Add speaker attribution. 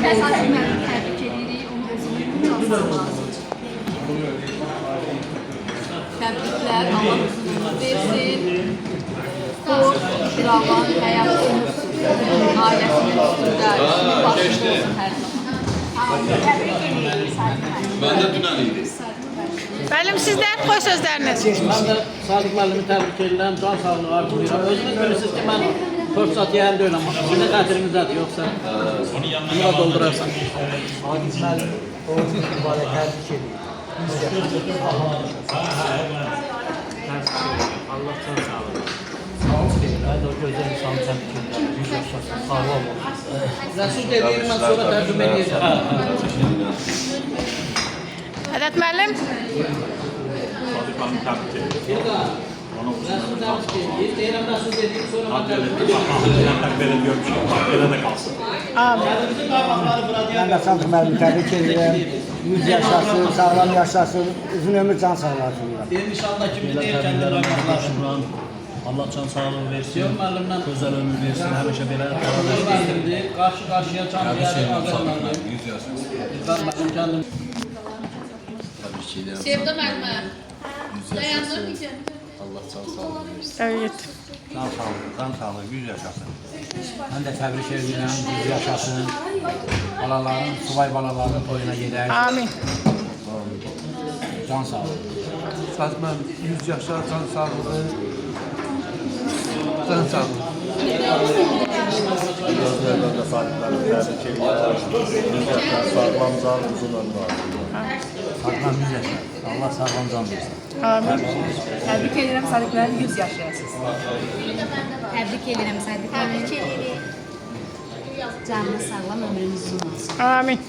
Speaker 1: Təsadüf müəllim təbrik edirik, onun özünün çalışması. Təbriklər, Allah uzun ömür versin. Xoş, firavan, həyat ömür sürür. Ailəsinin üstündə, işinin başında olsun hər zaman.
Speaker 2: Təbrik edirik Sadiq müəllim.
Speaker 3: Ben de dünən idi.
Speaker 4: Müəllim, sizdən xoş sözləriniz.
Speaker 5: Mən də Sadiq müəllimi təbrik edirəm, can sağlığı arzulayıram. Özünüz bilirsiniz ki, mən 4 saat yəyən deyiləm. Sizin xətrinizdədir, yoxsa bunu da doldurarsan.
Speaker 6: Sadiq müəllim o mübarək təbrik edir.
Speaker 5: Allah can sağlığı. Mən də o gözəl insanı təbrik edirəm. Yüz yaşasın, sağ olun. Rəsul dediyini mən sonra tərcümə edəcəm.
Speaker 4: Hədət müəllim.
Speaker 7: Sadiq müəllim təbrik edir.
Speaker 5: Rəsul təbrik edir. Deyirəm Rəsul dediyini sonra mən tərcümə edəcəm.
Speaker 7: Təqdir ediyorum ki, belə də qalsın.
Speaker 4: Amin.
Speaker 5: Bizim qabaqları bura
Speaker 6: Mən də Sadiq müəllimi təbrik edirəm. 100 yaşasın, sağlam yaşasın, uzun ömür can sağlığı arzulayıram.
Speaker 5: deyir nişanda kimi deyir kəndə qabaqları.
Speaker 8: Allah can sağlığı versin,
Speaker 5: Yox müəllimdən
Speaker 8: gözəl ömür versin, həmişə belə
Speaker 5: müəllimdir. Qarşı-qarşıya çan deyərik Azərbaycandır.
Speaker 3: 100 yaşında.
Speaker 5: Ben mənim kendim
Speaker 3: Tabii ki de.
Speaker 1: Sevda müəllimə, dayandır necə?
Speaker 3: Allah can sağlığı versin.
Speaker 4: Evet.
Speaker 6: Can sağlığı, 100 yaşasın. Mən də təbrik edirəm, 100 yaşasın. Balaların, subay balaların toyuna gedək.
Speaker 4: Amin.
Speaker 6: Can sağlığı.
Speaker 9: Sadiq müəllim 100 yaşa, can sağlığı. Can sağlığı.
Speaker 7: Gözlerden de Sadiq müəllim təbrik edir. 100 yaşlar sağlam can, uzun ömür arzulayıram.
Speaker 6: Sadiq müəllim 100 yaşa. Allah sağlam can versin.
Speaker 4: Amin.
Speaker 2: Təbrik edirəm Sadiq müəllim 100 yaşayasınız.
Speaker 1: Təbrik edirəm Sadiq müəllim.
Speaker 2: Canlı sağlam ömrünüz uzun olsun.
Speaker 4: Amin.